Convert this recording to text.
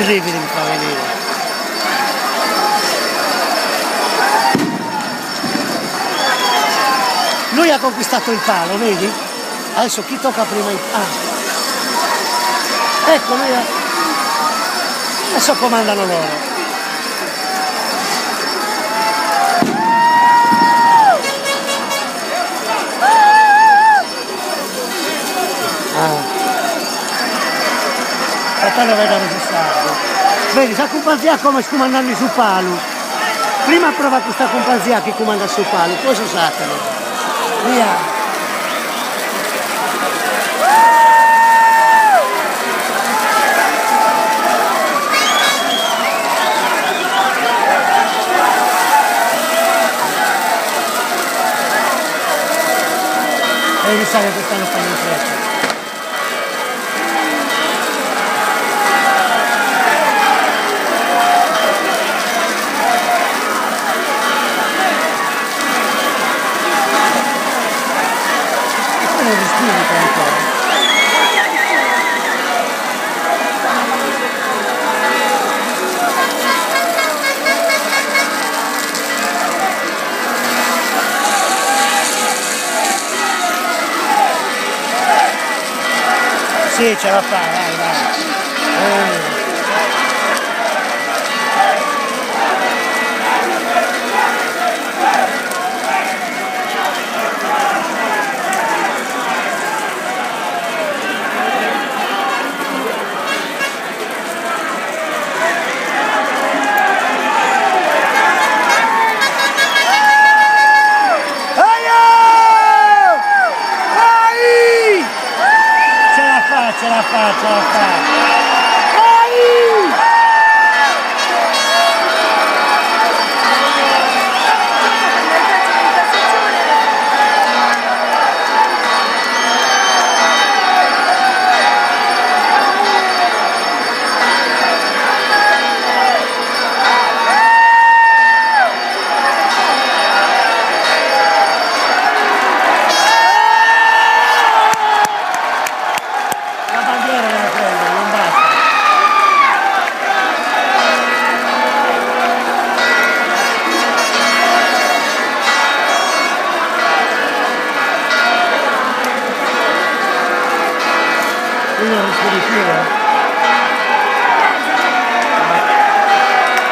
brividi mi fa venire. Lui ha conquistato il palo, vedi? Adesso chi tocca prima il palo? Ecco, lui ha... Adesso comandano loro. Fratello vedo registrato. Vedi, sa companzia come comandando su palo. Prima prova questa companzia che comanda su palo, poi so satelo. Via. Devi stare quest'anno fanno in fretta. Non respiri per un po'. Sì, ce la fa, vai. Ce la fa. Non respiri più,